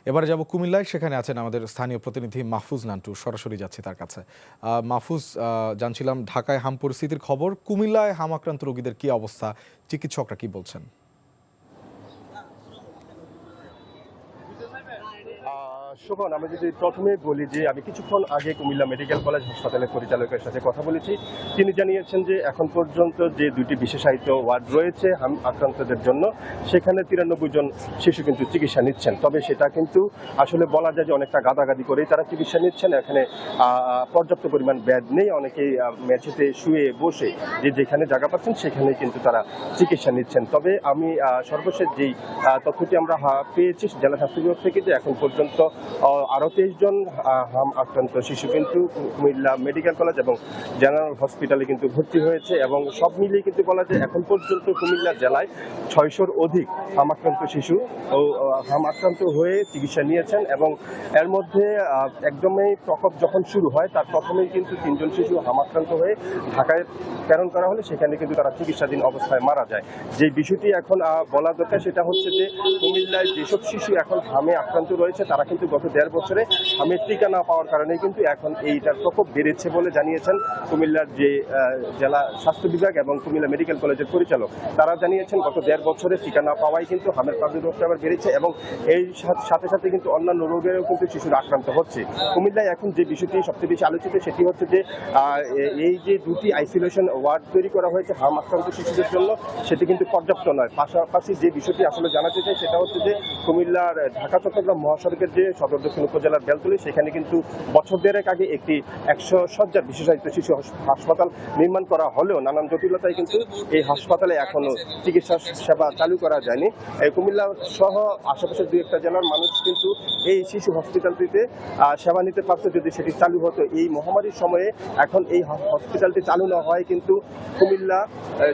এবারে যাব কুমিল্লায়, সেখানে আছেন আমাদের স্থানীয় প্রতিনিধি মাহফুজ নান্টু। সরাসরি যাচ্ছি তার কাছে। মাহফুজ, জানছিলাম ঢাকায় হাম পরিস্থিতির খবর, কুমিল্লায় হাম আক্রান্ত রোগীদের কি অবস্থা, চিকিৎসকরা কি বলছেন? শোভন, আমি যদি প্রথমে বলি যে আমি কিছুক্ষণ আগে কুমিল্লা মেডিকেল কলেজ হাসপাতালের পরিচালকের সাথে কথা বলেছি। তিনি জানিয়েছেন যে এখন পর্যন্ত যে দুটি বিশেষায়িত ওয়ার্ড রয়েছে হাম আক্রান্তদের জন্য, সেখানে 93 জন শিশু কিন্তু চিকিৎসা নিচ্ছেন। তবে সেটা কিন্তু আসলে বলা যায় যে অনেকটা গাদাগাদি করেই তারা চিকিৎসা নিচ্ছেন। এখানে পর্যাপ্ত পরিমাণ বেড নেই, অনেকেই মেঝেতে শুয়ে বসে যেখানে জায়গা পাচ্ছেন সেখানে কিন্তু তারা চিকিৎসা নিচ্ছেন। তবে আমি সর্বশেষ যেই তথ্যটি আমরা পেয়েছি জেলা স্বাস্থ্য বিভাগ থেকে, যে এখন পর্যন্ত আরও 23 জন হাম আক্রান্ত শিশু কিন্তু কুমিল্লা মেডিকেল কলেজ এবং জেনারেল হসপিটালে কিন্তু ভর্তি হয়েছে। এবং সব মিলিয়ে কিন্তু বলা যায় এখন পর্যন্ত কুমিল্লা জেলায় 600-র অধিক হাম আক্রান্ত শিশু ও হাম আক্রান্ত হয়ে চিকিৎসা নিয়েছেন। এবং এর মধ্যে একদমই প্রকোপ যখন শুরু হয় তার প্রথমেই কিন্তু 3 জন শিশু হাম আক্রান্ত হয়ে ঢাকায় প্রেরণ করা হলে সেখানে কিন্তু তারা চিকিৎসাধীন অবস্থায় মারা যায়। যে বিষয়টি এখন বলা দরকার সেটা হচ্ছে যে কুমিল্লায় যেসব শিশু এখন হামে আক্রান্ত রয়েছে তারা কিন্তু গত 1.5 বছরে হামের টিকা না পাওয়ার কারণে কিন্তু এখন এইটার প্রকোপ বেড়েছে বলে জানিয়েছেন কুমিল্লার যে জেলা স্বাস্থ্য বিভাগ এবং কুমিল্লা মেডিকেল কলেজের পরিচালক। তারা জানিয়েছেন গত 1.5 বছরে টিকা না পাওয়াই কিন্তু হামের প্রাদুর্ভাবটা আবার বেড়েছে এবং এই সাথে সাথে কিন্তু অন্যান্য রোগেরও কিন্তু শিশুরা আক্রান্ত হচ্ছে। কুমিল্লায় এখন যে বিষয়টি সবচেয়ে বেশি আলোচিত সেটি হচ্ছে যে এই যে দুটি আইসোলেশন ওয়ার্ড তৈরি করা হয়েছে হাম আক্রান্ত শিশুদের জন্য, সেটি কিন্তু পর্যাপ্ত নয়। পাশাপাশি যে বিষয়টি আসলে জানাতে চাই সেটা হচ্ছে যে কুমিল্লার ঢাকা চট্টগ্রাম মহাসড়কের যে সদর দক্ষিণ উপজেলার বেলতলী, সেখানে কিন্তু বছর 1.5 আগে একটি 100 শয্যার বিশেষায়িত শিশু হাসপাতাল নির্মাণ করা হলেও নানান জটিলতায় কিন্তু এই হাসপাতালে এখনো চিকিৎসা সেবা চালু করা যায়নি। কুমিল্লা সহ আশেপাশের 2-1টা জেলার মানুষ কিন্তু এই শিশু হসপিটালটিতে সেবা নিতে পারত যদি সেটি চালু হতো। এই মহামারীর সময়ে এখন এই হসপিটালটি চালু না হয় কিন্তু কুমিল্লা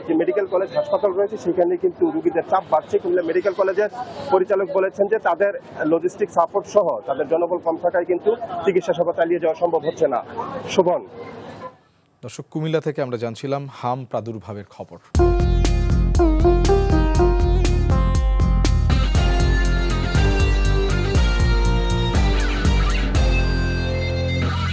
যে মেডিকেল কলেজ হাসপাতাল রয়েছে সেখানে কিন্তু রোগীদের চাপ বাড়ছে। কুমিল্লা মেডিকেল কলেজের পরিচালক বলেছেন যে তাদের লজিস্টিক সাপোর্ট সহ তাদের জনবল কম থাকায় কিন্তু চিকিৎসা সেবা চালিয়ে যাওয়া সম্ভব হচ্ছে না। শোভন। দর্শক, কুমিল্লা থেকে আমরা জানছিলাম হাম প্রাদুর্ভাবের খবর।